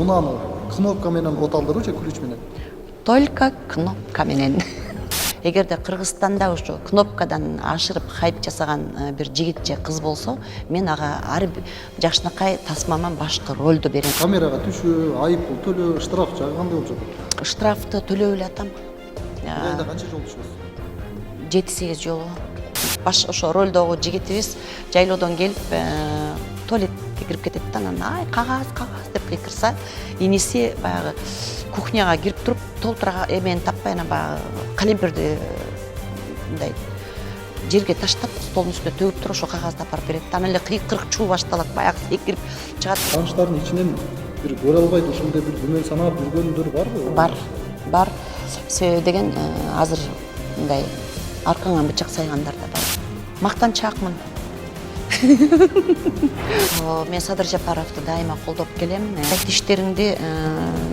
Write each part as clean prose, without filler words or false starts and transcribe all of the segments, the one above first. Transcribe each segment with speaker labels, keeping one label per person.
Speaker 1: унааны кнопка менен оталдырбы же ключ менен?
Speaker 2: Только кнопка менен. Эгерде Кыргызстанда ушу кнопкадан ашырып хайп жасаган бир жигит же кыз болсо, мен ага ар жакшынакай тасмаман башкы ролду берем.
Speaker 1: Камерага түшүү, айып пул төлөө, штраф жагы кандай болуп жатат?
Speaker 2: Штрафты төлөп эле атам.
Speaker 1: Айда канча жолу түшөсүз?
Speaker 2: 7-8 жолу. Баш ошо ролдогу жигитибиз жайлоодон келип туалетке кирип кетет да, анан ай кагаз деп кыйкырса, иниси баягы кухняга кирип туруп толтура эмени таппай анан баягы калемперди мындай жерге таштап столдун үстүнө төгүп туруп ошо кагазды апарып берет. Анан эле кыйкырык чуу башталат, баягы секирип чыгат.
Speaker 1: Тааныштардын ичинен бир көрө албайт ушундай бир күмөн санап жүргөндөр барбы?
Speaker 2: Бар. Себеби деген азыр мындай аркаңан бычак сайгандар да бар. Мактанчаакмын. Мен Садыр Жапаровду дайыма колдоп келем. Сайт иштериңди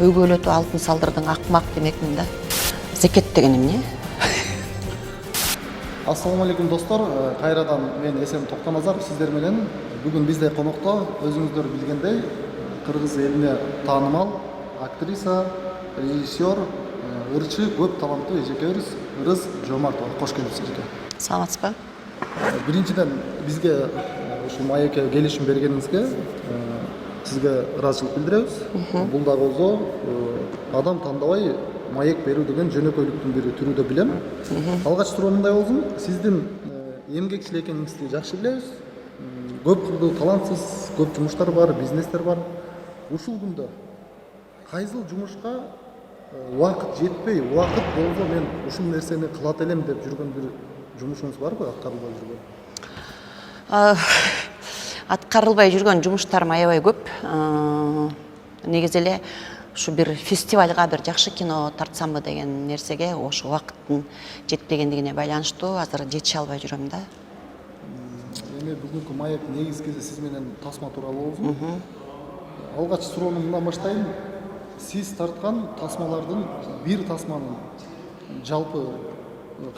Speaker 2: өгөөлөтүп алтын салдырдың акмак демекмин да. Зекет деген эмне?
Speaker 1: Ассаламу алейкум достор, кайрадан мен Эсен Токтоназаров сиздер менен. Бүгүн бизде конокто өзүңүздөр билгендей кыргыз элине таанымал актриса, режиссер, ырчы көп таланттуу эжекебиз Ырыс Жомартова. Кош келипсиз эжеке.
Speaker 2: Саламатсызбы?
Speaker 1: Биринчиден бизге ушул маекке келишим бергениңизге сизге ыраазычылык билдиребиз. Бул да болсо адам тандабай маек берүү деген жөнөкөйлүктүн бири түрү деп билем. Алгач суроо мындай болсун, сиздин эмгекчил экениңизди жакшы билебиз. Көп кылдуу талантсыз, көп жумуштар бар, бизнестер бар. Ушул күндө кайсыл жумушка убакыт жетпей, убакыт болсо мен ушул нерсени кылат элем деп жүргөн бир жумушуңуз барбы, аткарылбай жүргөн?
Speaker 2: Аткарылбай жүргөн жумуштарым аябай көп. Негизи эле ушу бир фестивалга бир жакшы кино тартсамбы деген нерсеге ошо убакыттын жетпегендигине байланыштуу азыр жетише албай жүрөм да.
Speaker 1: Эми бүгүнкү маек негизгиси сиз менен тасма тууралуу болсун. Алгач суроону мындан баштайын. Сиз тарткан тасмалардын бир тасманын жалпы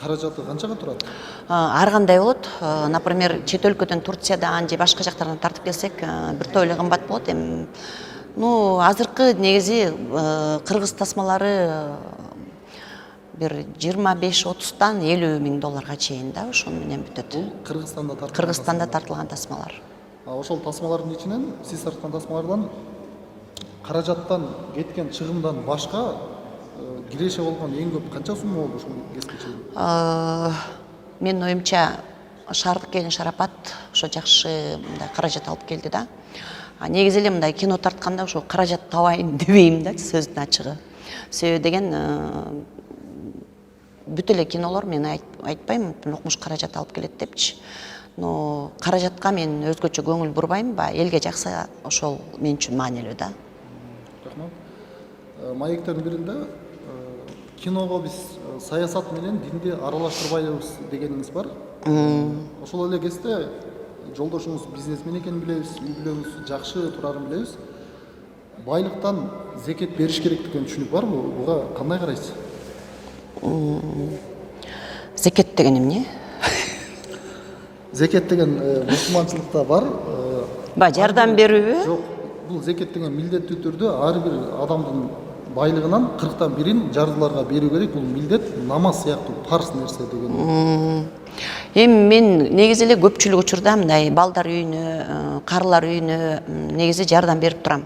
Speaker 1: каражаты канчага турат?
Speaker 2: Ар кандай болот. Например, чет өлкөдөн Турциядан же башка жактардан тартып келсек, бир топ эле кымбат болот. Азыркы негизи кыргыз тасмалары бир 25-30тан $50,000 чейин да, ошону менен бүтөт. Кыргызстанда тартылган тасмалар.
Speaker 1: Ошол тасмалардын ичинен сиз тарткан тасмалардан каражаттан кеткен чыгымдан башка киреше болгон эң көп канча сумма болду ушул кесипке чейин?
Speaker 2: Менин оюмча Шаардык келин Шарапат ошо жакшы мындай каражат алып келди да. Негизи эле мындай кино тартканда ошо каражат табайын дебейм да, сөздүн ачыгы. Себеби деген бүт эле кинолор мен айтпайм, укмуш каражат алып келет депчи. Но каражатка мен өзгөчө көңүл бурбайм, элге жакса ошол мен үчүн маанилүү да.
Speaker 1: Рахмат. Маектердин биринде киного биз саясат менен динди аралаштырбайбыз дегениңиз бар. Ошол эле кезде жолдошуңуз бизнесмен экенин билебиз, үй бүлөңүз жакшы турарын билебиз. Байлыктан зекет бериш керек деген түшүнүк барбы? Буга кандай карайсыз?
Speaker 2: Зекет деген эмне?
Speaker 1: Зекет деген мусулманчылыкта бар.
Speaker 2: Жардам берүүбү?
Speaker 1: Жок, бул зекет деген милдеттүү түрдө ар бир адамдын байлыгынан 40тан бирин жардыларга берүү керек. Бул милдет, намаз сыяктуу парз нерсе деген.
Speaker 2: Эми мен негизи эле көпчүлүк учурда мындай балдар үйүнө, карылар үйүнө негизи жардам берип турам.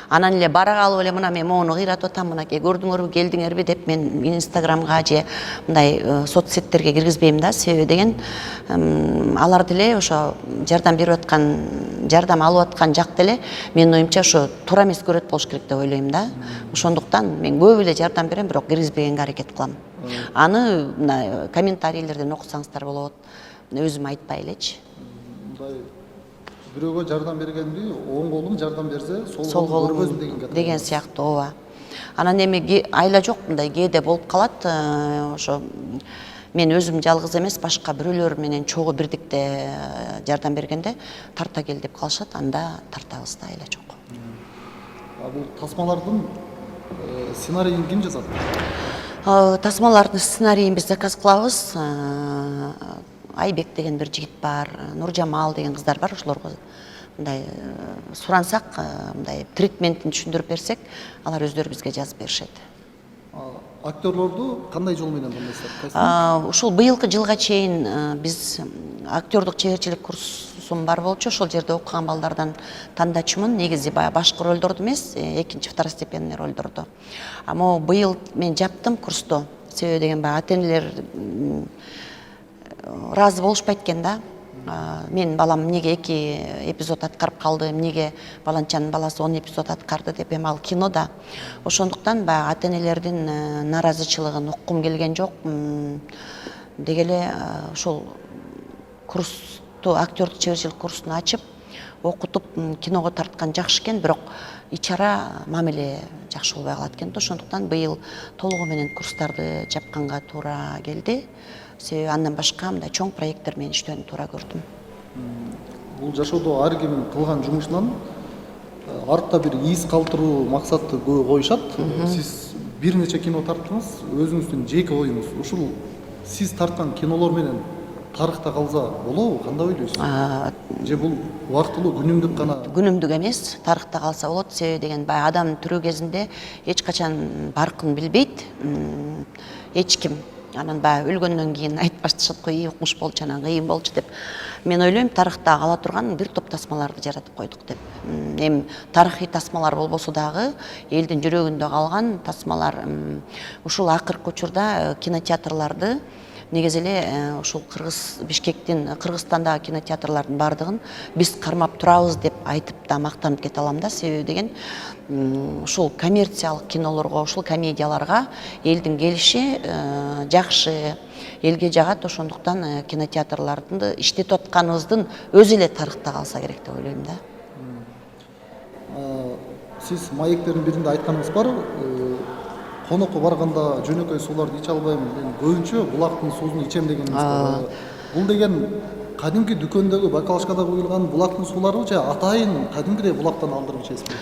Speaker 2: Анан эле бара калып эле мына мен моуну кыйратып атам, мынакей көрдүңөрбү, келдиңерби деп мен Инстаграмга же мындай соцсеттерге киргизбейм да. Себеби деген алар деле ошо жардам берип аткан, жардам алып аткан жак деле менин оюмча ошо туура эмес көрөт болуш керек деп ойлойм да. Ошондуктан мен көп эле жардам берем, бирок киргизбегенге аракет кылам. Аны мына комментарийлерден окусаңыздар болот. Өзүм айтпай элечи.
Speaker 1: Мындай бирөөгө жардам бергенди оң колум жардам берсе, сол колум көрбөсүн деген
Speaker 2: сыяктуу, ооба. Анан эми айла жок, мындай кээде болуп калат. Ошо мен өзүм жалгыз эмес, башка бирөөлөр менен чогуу бирдикте жардам бергенде тарта кел деп калышат, анда тартабыз да, айла жок.
Speaker 1: Бул тасмалардын сценарийин ким жазат?
Speaker 2: Тасмалардын сценарийин биз заказ кылабыз. Айбек деген бир жигит бар, Нуржамал деген кыздар бар, ошолорго мындай сурансак, мындай тритментин түшүндүрүп берсек, алар өздөрү бизге жазып беришет.
Speaker 1: Актерлорду кандай жол менен тандайсыздар?
Speaker 2: Ушул быйылкы жылга чейин биз актерлук чеберчилик курсум бар болчу. Ошол жерде окуган балдардан тандачумун. Негизи баягы башкы ролдорду эмес, экинчи второстепенный ролдорду. Могу быйыл мен жаптым курсту. Себеби деген баягы ата-энелер ыраазы болушпайт экен да. Мен балам эмнеге 2 эпизод аткарып калды, эмнеге баланчанын баласы 10 эпизод аткарды деп, эми ал кинода. Ошондуктан баягы ата-энелердин нааразычылыгын уккум келген жок. Деги эле ошол курсту, актерлук чеберчилик курсун ачып, окутуп киного тарткан жакшы экен, бирок ичара мамиле жакшы болбой калат экен да. Ошондуктан быйыл толугу менен курстарды жапканга туура келди. Себеби андан башка мындай чоң проекттер менен иштөөнү туура көрдүм.
Speaker 1: Бул жашоодо ар ким кылган жумушунан артта бир из калтыруу максатты көбү коюшат. Сиз бир нече кино тарттыңыз, өзүңүздүн жеке оюңуз. Ушул сиз тарткан кинолор менен тарыхта калса болобу? Кандай ойлойсуз? Же бул убактылуу күнүмдүк гана?
Speaker 2: Күнүмдүк эмес, тарыхта калса болот. Себеби деген баягы адам тирүү кезинде эч качан баркын билбейт. Эч ким. Анан баягы өлгөндөн кийин айтып башташат го, укмуш болчу, анан кыйын болчу деп. Мен ойлойм, тарыхта кала турган бир топ тасмаларды жаратып койдук деп. Эми тарыхый тасмалар болбосо дагы элдин жүрөгүндө калган тасмалар. Ушул акыркы учурда кинотеатрларды негизи эле ушул Кыргызстандагы кинотеатрлардын бардыгын биз кармап турабыз деп айтып да мактанып кете алам да. Себеби деген ушул коммерциялык кинолорго, ушул комедияларга элдин келиши жакшы, элге жагат. Ошондуктан кинотеатрларды иштетип атканыбыздын өзү эле тарыхта калса керек деп ойлойм да.
Speaker 1: Сиз маектердин биринде айтканыңыз бар, конокко барганда жөнөкөй сууларды иче албайм, мен көбүнчө булактын суусун ичем дегениңиз бар. Бул деген кадимки дүкөндөгү бакалашкада куюлган булактын сууларыбы же атайын кадимкидей булактан алдырып ичесизби?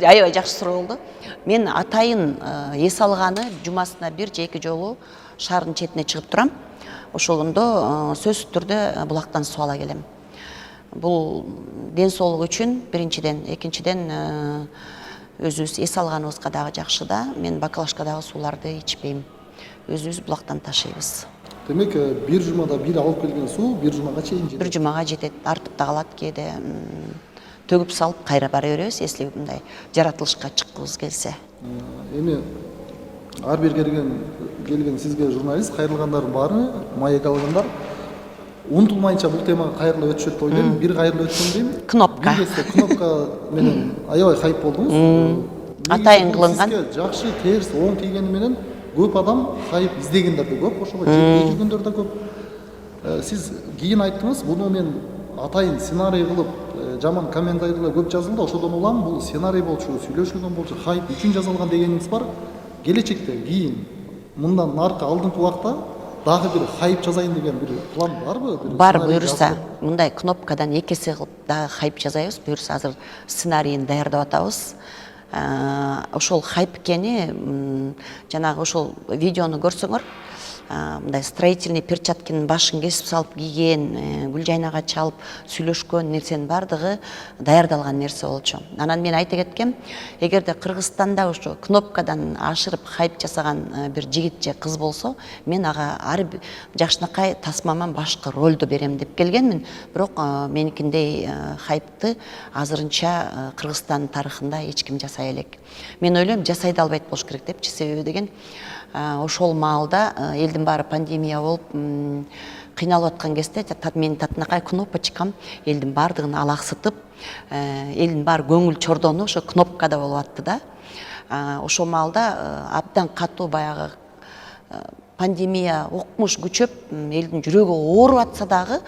Speaker 2: Аябай жакшы суроо болду. Мен атайын эс алганы жумасына 1 же 2 жолу шаардын четине чыгып турам. Ошондо сөзсүз түрдө булактан суу ала келем. Бул ден соолук үчүн биринчиден, экинчиден өзүбүз эс алганыбызга дагы жакшы да. Мен бакалашкадагы сууларды ичпейм. Өзүбүз булактан ташыйбыз.
Speaker 1: Демек, бир жумада бир алып келген суу бир жумага чейин жетет.
Speaker 2: Бир жумага жетет, артып да калат кээде. Төгүп салып кайра бара беребиз, эсли мындай жаратылышка чыккыбыз келсе.
Speaker 1: Эми ар бир келген сизге журналист кайрылгандардын баары, маек алгандар унутулмайынча бул темага кайрылып өтүшөт деп ойлойм. Бир кайрылып өткөн дейм.
Speaker 2: Кнопка.
Speaker 1: Кнопка менен аябай хайп болдуңуз.
Speaker 2: Атайын кылынган.
Speaker 1: Сизге жакшы, терс, оң тийгени менен көп адам хайп издегендер да көп, ошого жетпей жүргөндөр да көп. Сиз кийин айттыңыз, буну мен атайын сценарий кылып, жаман комментарийлер көп жазылды, ошодон улам бул сценарий болчу, сүйлөшүлгөн болчу, хайп үчүн жазылган дегениңиз бар. Келечекте кийин мындан наркы алдыңкы убакта дагы бир хайп жазайын деген бир план барбы?
Speaker 2: Бар, буюрса, мындай кнопкадан 2 эсе кылып дагы хайп жазайбыз. Буюрса азыр сценарийин даярдап атабыз. Ошол хайп экени жанагы ошол видеону көрсөңөр, мындай строительный перчатканын башын кесип салып кийген, гүл жайнага чалып сүйлөшкөн нерсенин бардыгы даярдалган нерсе болчу. Анан мен айта кеткем, эгерде Кыргызстанда ошо кнопкадан ашырып хайп жасаган бир жигит же кыз болсо, мен ага ар жакшынакай тасмаман башкы ролду берем деп келгенмин. Бирок меникиндей хайпты азырынча Кыргызстан тарыхында эч ким жасай элек. Мен ойлойм, жасай да албайт болуш керек депчи. Себеби деген ошол маалда элдин баары пандемия болуп кыйналып аткан кезде менин татынакай кнопочкам элдин баардыгын алаксытып, элдин баары көңүл чордону ошо кнопкада болуп атты да. Ошол маалда абдан катуу баягы пандемия укмуш күчөп, элдин жүрөгү ооруп атса дагы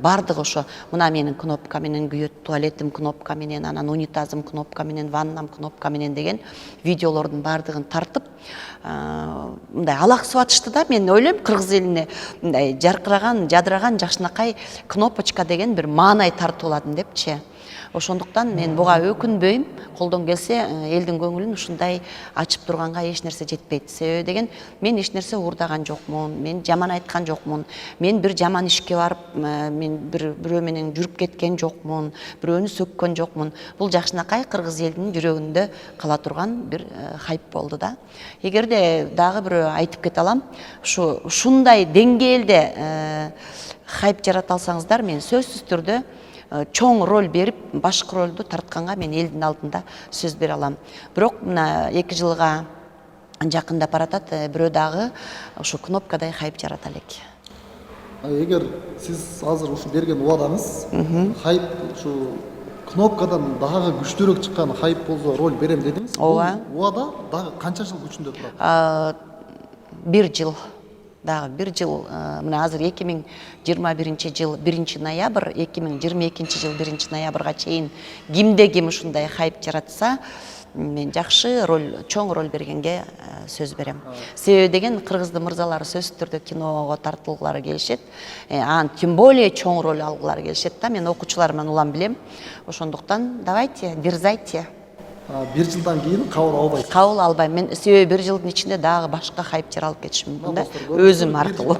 Speaker 2: бардыгы ошо мына менин кнопка менен күйөт, туалетим кнопка менен, анан унитазым кнопка менен, ваннам кнопка менен деген видеолордун бардыгын тартып мындай алаксып атышты да. Мен ойлойм, кыргыз элине мындай жаркыраган, жадыраган жакшынакай кнопочка деген бир маанай тартууладым депчи. Ошондуктан мен буга өкүнбөйм. Колдон келсе элдин көңүлүн ушундай ачып турганга эч нерсе жетпейт. Себеби деген мен эч нерсе уурдаган жокмун, мен жаман айткан жокмун, мен бир жаман ишке барып, мен бирөө менен жүрүп кеткен жокмун, бирөөнү сөккөн жокмун. Бул жакшынакай кыргыз элинин жүрөгүндө кала турган бир хайп болду да. Эгерде дагы бирөө айтып кете алам, ушундай деңгээлде хайп жарата алсаңыздар, мен сөзсүз түрдө чоң роль берип, башкы ролду тартканга мен элдин алдында сөз бере алам. Бирок мына 2 жылга жакындап баратат, бирөө дагы ушу кнопкадай хайп жарата элек.
Speaker 1: Эгер сиз азыр ушу берген убадаңыз хайп ушу кнопкадан дагы күчтүүрөөк чыккан хайп болсо роль берем дедиңиз.
Speaker 2: Ооба.
Speaker 1: Бул убада дагы канча жыл күчүндө турат?
Speaker 2: 1 жыл. Дагы 1 жыл, мына азыр 2021 жыл 1 ноябрь, 2022 жыл 1 ноябрга чейин кимде ким ушундай хайп жаратса, мен жакшы роль, чоң роль бергенге сөз берем. Себеби деген кыргыздын мырзалары сөзсүз түрдө киного тартылгылары келишет. Анан тем более чоң роль алгылары келишет да. Мен окуучуларымдан улам билем. Ошондуктан давайте, дерзайте.
Speaker 1: 1 жылдан кийин кабыл албайсыз.
Speaker 2: Кабыл албайм. Мен себеби 1 жылдын ичинде дагы башка хайп жаралып кетиши мүмкүн да. Өзүм аркылуу.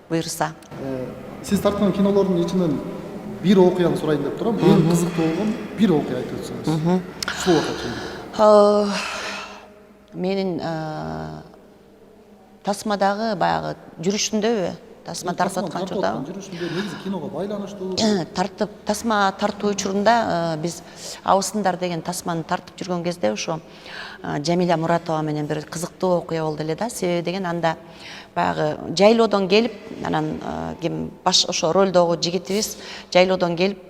Speaker 2: Буйрса.
Speaker 1: Сиз тарткан кинолордун ичинен бир окуяны сурайын деп турам. Эң кызыктуу болгон бир окуя айтып өтсөңүз. Ушул убакыт.
Speaker 2: Менин тасмадагы баягы жүрүшүндөбү? Тасма тартып аткан учурда.
Speaker 1: Жүрүшүндө негизи киного байланыштуу.
Speaker 2: Тартып, тасма тартуу учурунда биз Абысындар деген тасманы тартып жүргөн кезде ошо Жамиля Муратова менен бир кызыктуу окуя болду эле да. Себеби деген анда баягы жайлоодон келип, анан ким баш ошо ролдогу жигитибиз жайлоодон келип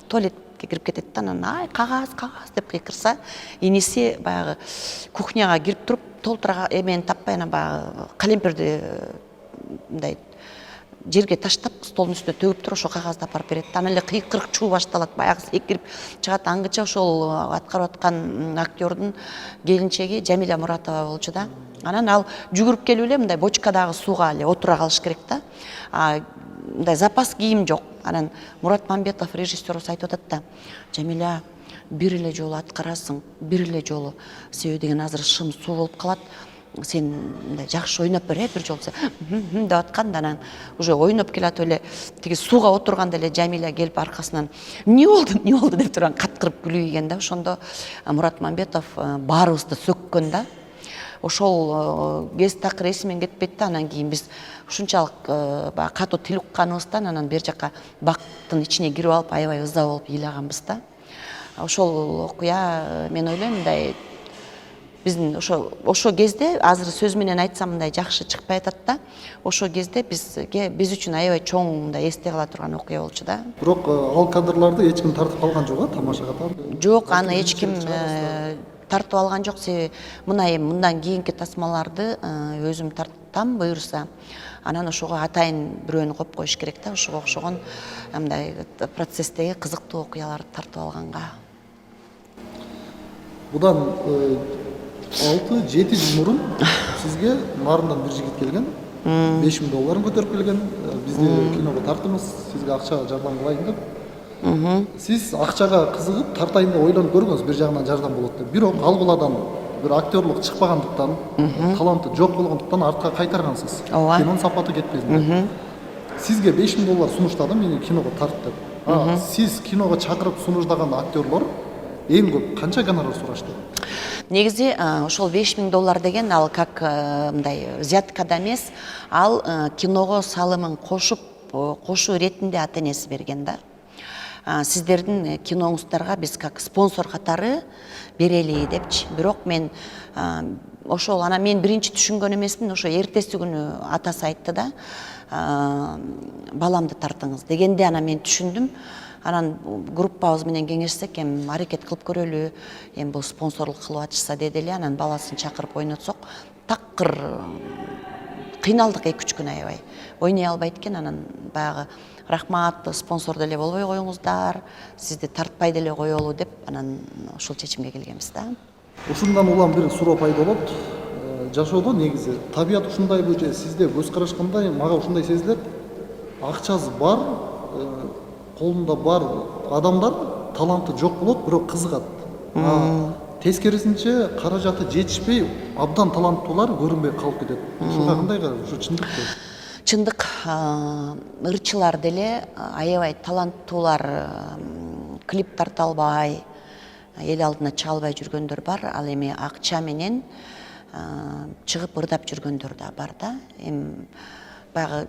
Speaker 2: туалетке кирип кетет да, анан ай кагаз деп кыйкырса, иниси баягы кухняга кирип туруп толтура эмени таппай анан баягы калемперди мындай жерге таштап столдун үстүнө төгүп туруп ошо кагазды апарып берет. Анан эле кыйкырык чуу башталат, баягы секирип чыгат. Аңгыча ошол аткарып аткан актёрдун келинчеги Жамиля Муратова болчу да. Анан ал жүгүрүп келип эле мындай бочкадагы сууга эле отура калыш керек да. Мындай запас кийим жок. Анан Мурат Мамбетов режиссерубуз айтып атат да, Жамиля, бир эле жолу аткарасың, бир эле жолу. Себеби деген азыр шым суу болуп калат. Сен мындай жакшы ойноп бер, бир жолу деп атканда, анан уже ойноп келатып эле тиги сууга отурганда эле Жамиля келип аркасынан эмне болду деп турган каткырып күлүп ийген да. Ошондо Мурат Мамбетов баарыбызды сөккөн да. Ошол кез такыр эсимен кетпейт да. Анан кийин биз ушунчалык баягы катуу тил укканыбыздан анан бер жака бактын ичине кирип алып аябай ыза болуп ыйлаганбыз да. Ошол окуя мен ойлойм мындай биздин ошо кезде азыр сөз менен айтсам мындай жакшы чыкпай атат да. Ошо кезде биз үчүн аябай чоң мындай эсте кала турган окуя болчу да.
Speaker 1: Бирок ал кадрларды эч ким тартып калган жок, тамашага
Speaker 2: жок, аны эч ким тартып алган жок. Себеби мындан кийинки тасмаларды өзүм тарттам буйрса. Анан ошого атайын бирөөнү коюп коюш керек да. Ошого окшогон мындай процесстеги кызыктуу окуяларды тартып алганга.
Speaker 1: Будан 6-7 жыл мурун сизге нарындан бир жигит келген, $5000 көтөрүп келген, бизди киного тартыңыз, сизге акча жардам кылайын деп. Сиз акчага кызыгып, тартайын деп ойлонуп көргөнсүз, бир жагынан жардам болот деп. Бирок ал баладан бир актерлук чыкпагандыктан, таланты жок болгондуктан артка кайтаргансыз. Кинонун сапаты кетпесин деп. Сизге $5000 сунуштады, мени киного тарт деп. Сиз киного чакырып сунуштаган актерлор эң көп канча гонорар сурашты?
Speaker 2: Негизи ошол $5000 деген ал как мындай взятка да эмес, ал киного салымын кошуу иретинде ата-энеси берген да. Сиздердин киноңуздарга биз как спонсор катары берели депчи. Бирок мен ошол анан мен биринчи түшүнгөн эмесмин, ошо эртеси күнү атасы айтты да, баламды тартыңыз дегенде анан мен түшүндүм. Анан группабыз менен кеңешсек, аракет кылып көрөлү, бул спонсорлук кылып атышса деди эле. Анан баласын чакырып ойнотсок, такыр кыйналдык 2-3 күн аябай. Ойной албайт экен. Анан баягы рахмат, спонсор деле болбой коюңуздар, сизди тартпай деле коелу деп, анан ошол чечимге келгенбиз да.
Speaker 1: Ушундан улам бир суроо пайда болот. Жашоодо негизи табият ушундайбы же сизде көз караш кандай? Мага ушундай сезилет. Акчасы бар, колунда бар адамдар таланты жок болот, бирок кызыгат. Тескерисинче каражаты жетишпей абдан таланттуулар көрүнбөй калып кетет. Ушуга кандай карайсыз? Ушу чындыкпы?
Speaker 2: Чындык, ырчылар деле аябай таланттуулар клип тарта албай, эл алдына чыга албай жүргөндөр бар. Ал эми акча менен чыгып ырдап жүргөндөр да бар да. Эми баягы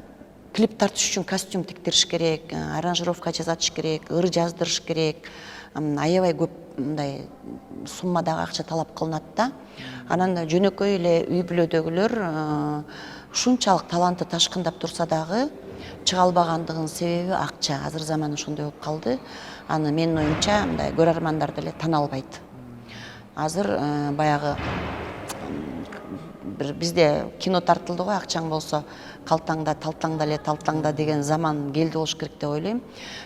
Speaker 2: клип тартыш үчүн костюм тиктириш керек, аранжировка жасатыш керек, ыр жаздырыш керек. Аябай көп мындай суммадагы акча талап кылынат да. Анан жөнөкөй эле үй бүлөдөгүлөр ушунчалык таланты ташкындап турса дагы чыга албагандыгынын себеби акча. Азыр заман ошондой болуп калды. Аны менин оюмча мындай көрөрмандар деле тана албайт. Азыр баягы бизде кино тартылды го, акчаң болсо калтаңда, талтаңда эле талтаңда деген заман келди болуш керек деп ойлойм.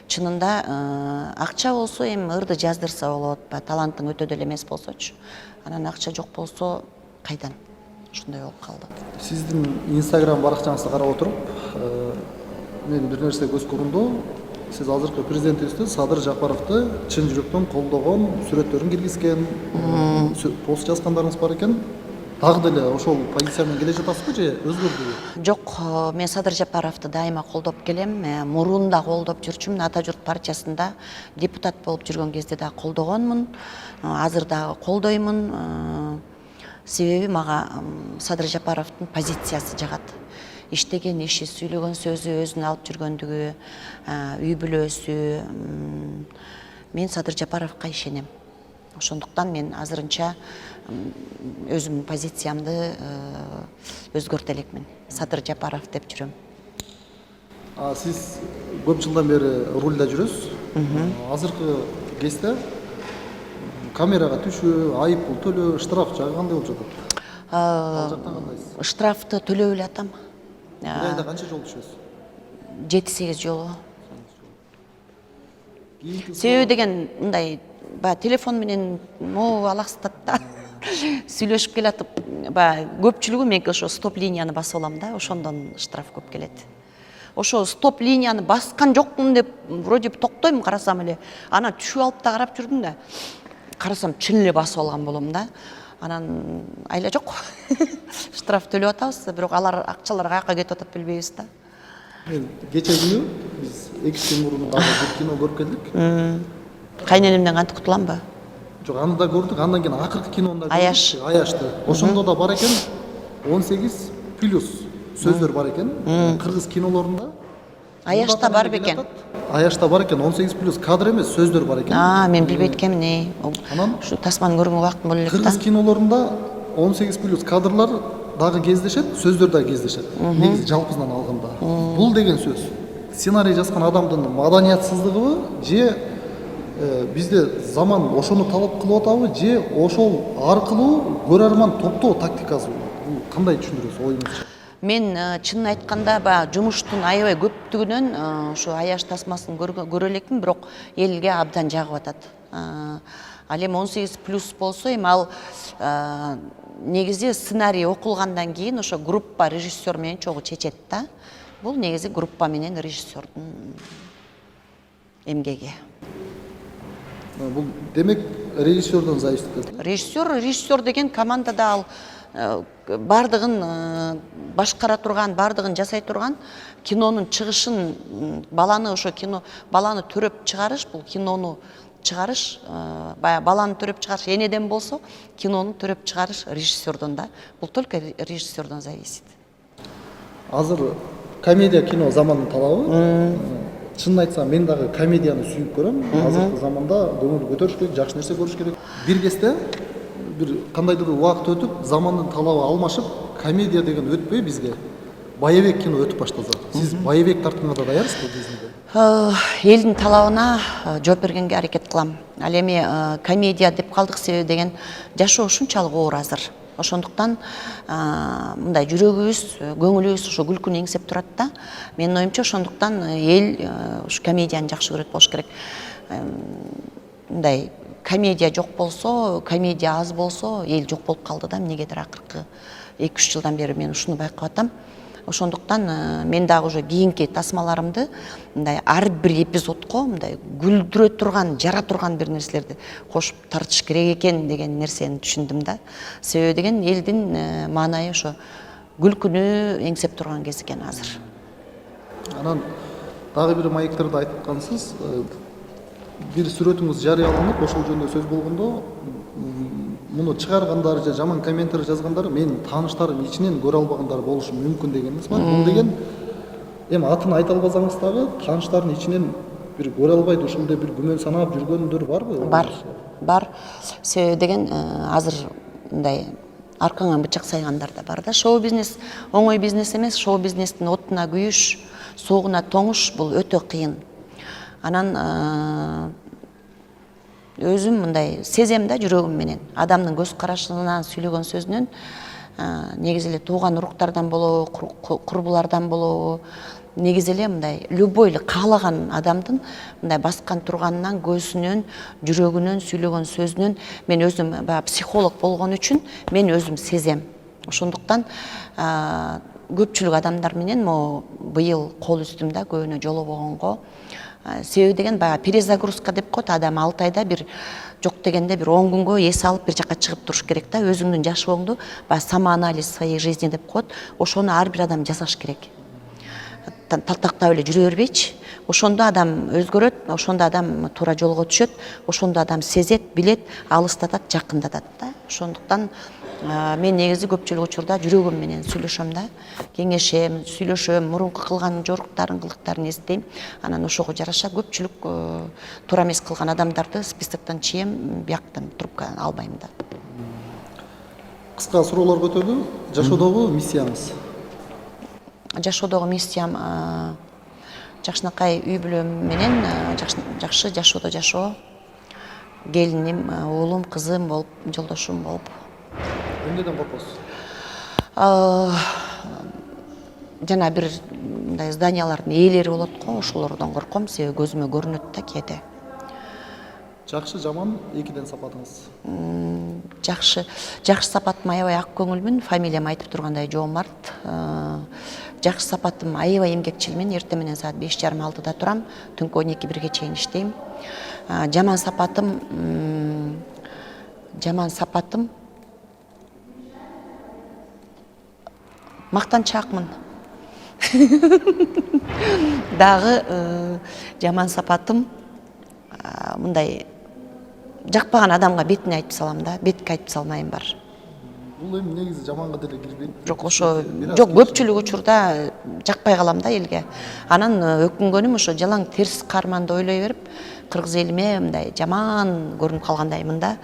Speaker 2: Чынында акча болсо эми ырды жаздырса болот, талантың өтө деле эмес болсочу. Анан акча жок болсо кайдан? Ушундай болуп калды.
Speaker 1: Сиздин Instagram баракчаңызды карап отуруп, мен бир нерсе көз көрүндү. Сиз азыркы президентибизди Садыр Жапаровду чын жүрөктөн колдогон, сүрөттөрүн киргизген, пост жазгандарыңыз бар экен. Дагы деле ошол позиция менен келе жатасызбы же өзгөрдүбү?
Speaker 2: Жок, мен Садыр Жапаровду дайыма колдоп келем. Мурун да колдоп жүрчүмүн. Ата журт партиясында депутат болуп жүргөн кезде да колдогонмун. Азыр дагы колдоймун. Себеби мага Садыр Жапаровдун позициясы жагат. Иштеген иши, сүйлөгөн сөзү, өзүнө алып жүргөндүгү, үй бүлөсү. Мен Садыр Жапаровго ишенем. Ошондуктан мен азырынча өзүмдүн позициямды өзгөртө элекмин. Садыр Жапаров деп жүрөм.
Speaker 1: Сиз көп жылдан бери рульда жүрөсүз. Азыркы кезде камерага түшүү, айып пул төлөө, штраф жагы кандай болуп жатат? Ал жактан кандайсыз?
Speaker 2: Штрафты төлөп эле атам.
Speaker 1: Бир айда канча жолу түшөсүз?
Speaker 2: 7-8 жолу. Себеби деген мындай телефон менен алаксытат да. Сүйлөшүп келатып, көпчүлүгү мен ошо стоп линияны басып алам да, ошондон штраф көп келет. Ошо стоп линияны баскан жокмун деп вроде токтойм, карасам эле, анан түшүп алып да карап жүрдүм да. Карасам чын эле басып алган болом да. Анан айла жок. Штраф төлөп атабыз, бирок алар акчалар каяка кетип атат билбейбиз да.
Speaker 1: Кече күнү биз 2 күн мурун дагы бир кино көрүп келдик.
Speaker 2: Кайненемден кантип кутулам?
Speaker 1: Жок, аны да көрдүк. Андан кийин акыркы кинону да
Speaker 2: Аяш.
Speaker 1: Аячты. Ошондо да бар экен 18 плюс сөздөр бар экен. Кыргыз кинолорунда
Speaker 2: Аячта бар бекен.
Speaker 1: Аячта бар экен 18 плюс кадр эмес, сөздөр бар экен.
Speaker 2: Мен билбейт экенмин.
Speaker 1: Анан
Speaker 2: Ушу тасманы көргөнгө убактым боло элек да.
Speaker 1: Кыргыз кинолорунда 18 плюс кадрлар дагы кездешет, сөздөр да кездешет. Негизи жалпысынан алганда. Бул деген сөз сценарий жазган адамдын маданиятсыздыгыбы же бизде заман ошону талап кылып атабы же ошол аркылуу көрөрман топтоо тактикасы бул кандай түшүндүрөсүз оюңузча?
Speaker 2: Мен чынын айтканда жумуштун аябай көптүгүнөн ушу аяш тасмасын көрө элекмин, бирок элге абдан жагып атат. Ал эми 18 плюс болсо, эми ал негизи сценарий окулгандан кийин ошо группа режиссер менен чогуу чечет да. Бул негизи группа менен режиссердун эмгеги.
Speaker 1: Бул демек режиссердон зависит этет.
Speaker 2: Режиссер деген командада ал бардыгын башкара турган, бардыгын жасай турган, кинонун чыгышын, баланы ошо баланы төрөп чыгарыш, бул кинону чыгарыш, баланы төрөп чыгарыш энеден болсо, кинону төрөп чыгарыш режиссердон да. Бул только режиссердон зависит.
Speaker 1: Азыр комедия кино заманын талабы. Чынын айтсам, мен дагы комедияны сүйүп көрөм. Азыркы заманда көңүл көтөрүш керек, жакшы нерсе көрүш керек. Бир кезде бир кандайдыр убакыт өтүп, замандын талабы алмашып, комедия деген өтпөй бизге боевик кино өтүп баштаса. Сиз боевик тартканга да даярсызбы кезинде?
Speaker 2: Элдин талабына жооп бергенге аракет кылам. Ал эми комедия деп калдык себеби деген жашоо ушунчалык оор азыр. Ошондуктан мындай жүрөгүбүз, көңүлүбүз ошо күлкүнү эңсеп турат да. Менин оюмча ошондуктан эл ушу комедияны жакшы көрөт болуш керек. Мындай комедия жок болсо, комедия аз болсо, эл жок болуп калды да. Эмнегедир акыркы 2-3 жылдан бери мен ушуну байкап атам. Ошондуктан мен дагы уже кийинки тасмаларымды мындай ар бир эпизодко мындай күлдүрө турган, жара турган бир нерселерди кошуп тартыш керек экен деген нерсени түшүндүм да. Себеби деген элдин маанайы ошо күлкүнү эңсеп турган кез экен азыр.
Speaker 1: Анан дагы бир маектерди айтып аткансыз. Бир сүрөтүңүз жарыяланып, ошол жөнүндө сөз болгондо, муну чыгаргандар же жаман комментарий жазгандар менин тааныштарым ичинен көрө албагандар болушу мүмкүн дегениңиз бар. Бул деген эми атын айта албасаңыз дагы тааныштардын ичинен бир көрө албайт ушундай бир күмөн санап жүргөндөр барбы?
Speaker 2: Бар. Себеби деген азыр мындай аркаңан бычак сайгандар да бар да. Шоу бизнес оңой бизнес эмес. Шоу бизнестин отуна күйүш, суугуна тоңуш бул өтө кыйын. Анан өзүм мындай сезем да жүрөгүм менен. Адамдын көз карашынан, сүйлөгөн сөзүнөн негизи эле тууган уруктардан болобу, курбулардан болобу, негизи эле мындай любой эле каалаган адамдын мындай баскан турганынан, көзүнөн, жүрөгүнөн, сүйлөгөн сөзүнөн мен өзүм психолог болгон үчүн мен өзүм сезем. Ошондуктан көпчүлүк адамдар менен могу быйыл кол үздүм да көбүнө жолобогонго. Себеби деген баягы перезагрузка деп коет, адам 6 айда бир жок дегенде бир 10 күнгө эс алып бир жака чыгып туруш керек да. Өзүңдүн жашооңду баягы самоанализ своей жизни деп коет. Ошону ар бир адам жасаш керек. Талтактап эле жүрө бербейчи. Ошондо адам өзгөрөт, ошондо адам туура жолго түшөт, ошондо адам сезет, билет, алыстатат, жакындатат да. Ошондуктан мен негизи көпчүлүк учурда жүрөгүм менен сүйлөшөм да. Кеңешем, сүйлөшөм, мурунку кылган жоруктарын, кылыктарын эстейм. Анан ошого жараша көпчүлүк туура эмес кылган адамдарды списоктон чием, бияктан трубка албайм да.
Speaker 1: Кыска суроолор көтөрдү. Жашоодогу миссияңыз?
Speaker 2: Жашоодогу миссиям жакшынакай үй бүлөм менен жакшы жашоодо жашоо. Келиним, уулум, кызым болуп, жолдошум болуп.
Speaker 1: Эмнеден коркосуз?
Speaker 2: Жана бир мындай зданиялардын ээлери болот го, ошолордон корком, себеби көзүмө көрүнөт да кээде.
Speaker 1: Жакшы, жаман экиден сапатыңыз?
Speaker 2: Жакшы сапатым аябай ак көңүлмүн, фамилиям айтып тургандай Жоомарт. Жакшы сапатым аябай эмгекчилмин, эртең менен саат 5:30-6-да турам, түнкү 12-1-ге чейин иштейм. Жаман сапатым мактанчаакмын. Дагы жаман сапатым мындай жакпаган адамга бетине айтып салам да, бетке айтып салмайм бар.
Speaker 1: Бул эми негизи жаманга деле кирбейт.
Speaker 2: Жок, ошо жок, көпчүлүк учурда жакпай калам да элге. Анан өкүнгөнүм ошо жалаң терс карманды ойлой берип, кыргыз элиме мындай жаман көрүнүп калгандаймын да.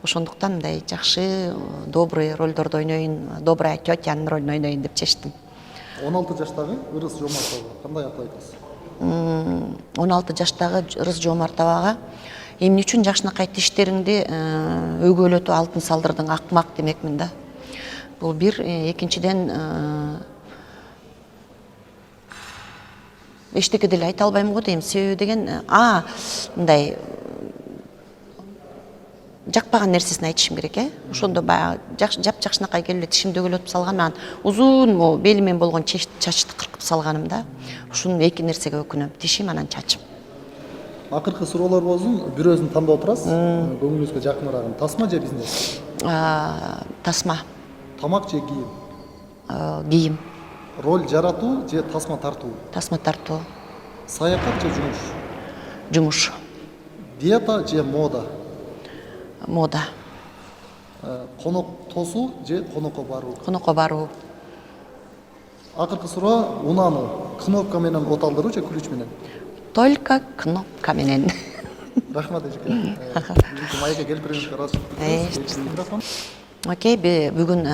Speaker 2: Ошондуктан мындай жакшы, добрый ролдорду ойнойюн, добрая тетянын ролун ойнойюн деп чечтим.
Speaker 1: 16 жаштагы Ырыс Жоомартова кандай ат айтасыз?
Speaker 2: 16 жаштагы Ырыс Жоомартовага эмне үчүн жакшынакай тиштериңди өгөөлөтүп алтын салдырдың, акмак демекмин да. Бул бир, экинчиден эчтеке деле айта албайм го дейм. Себеби деген мындай жакпаган нерсесин айтышым керек, Ошондо баягы жакшынакай келип эле тишимди өгөөлөтүп салган, анан узун белимен болгон чачты кыркып салганым да. Ушунун эки нерсеге өкүнөм: тишим, анан чачым.
Speaker 1: Акыркы суроолор болсун, бирөөсүн тандап отурасыз. Көңүлүңүзгө жакыныраак. Тасма же бизнес?
Speaker 2: Тасма.
Speaker 1: Тамак же кийим?
Speaker 2: Кийим.
Speaker 1: Роль жаратуу же тасма тартуу?
Speaker 2: Тасма тартуу.
Speaker 1: Саякат же жумуш?
Speaker 2: Жумуш.
Speaker 1: Диета же мода?
Speaker 2: Мода.
Speaker 1: Конок тосуу же конокко баруу?
Speaker 2: Конокко баруу.
Speaker 1: Акыркы суроо, унааны кнопка менен оталдыруу же күлүч менен?
Speaker 2: Только кнопка менен.
Speaker 1: Рахмат эжеке. Майга келип берүүңүзгө ыраазычылык.
Speaker 2: Окей, бүгүн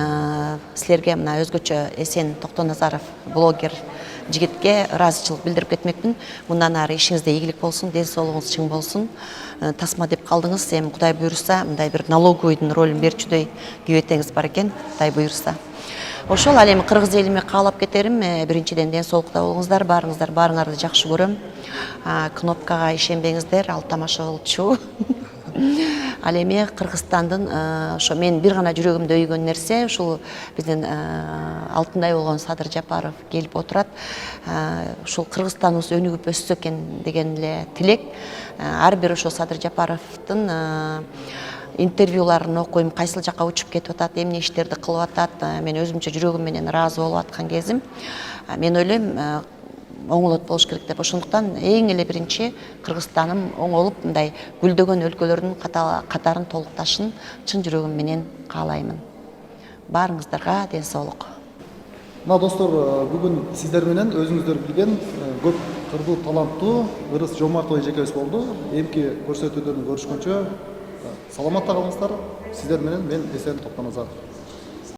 Speaker 2: силерге мына өзгөчө Эсен Токтоназаров блогер жигитке ыраазычылык билдирип кетмекмин. Мындан ары ишиңизде ийгилик болсун, ден соолугуңуз чың болсун. Тасма деп калдыңыз, эми Кудай буйруса, мындай бир налоговыйдын ролун берчүдөй күйөтеңиз бар экен, Кудай буйруса. Ошол, ал эми кыргыз элиме каалап кетерим. Биринчиден ден соолукта болуңуздар, баарыңарды жакшы көрөм. Кнопкага ишенбеңиздер, ал тамаша болчу. Ал эми Кыргызстандын ошо мен бир гана жүрөгүмдө өйгөн нерсе ушул биздин алтындай болгон Садыр Жапаров келип отурат. Ушул Кыргызстаныбыз өнүгүп өссө экен деген эле тилек. Ар бир ошо Садыр Жапаровдун интервьюларын окуйм, кайсыл жака учуп кетип атат, эмне иштерди кылып атат. Мен өзүмчө жүрөгүм менен ыраазы болуп аткан кезим. Мен ойлойм, оңолот болуш керек деп. Ошондуктан эң эле биринчи Кыргызстаным оңолуп, мындай гүлдөгөн өлкөлөрдүн катарын толукташын чын жүрөгүм менен каалаймын. Баарыңыздарга ден соолук.
Speaker 1: Мына достор, бүгүн сиздер менен өзүңүздөр билген көп кырдуу таланттуу Ырыс Жомартов эжекебиз болду. Эмки көрсөтүүдөн көрүшкөнчө саламатта калыңыздар. Сиздер менен мен Эсен Токтоназаров.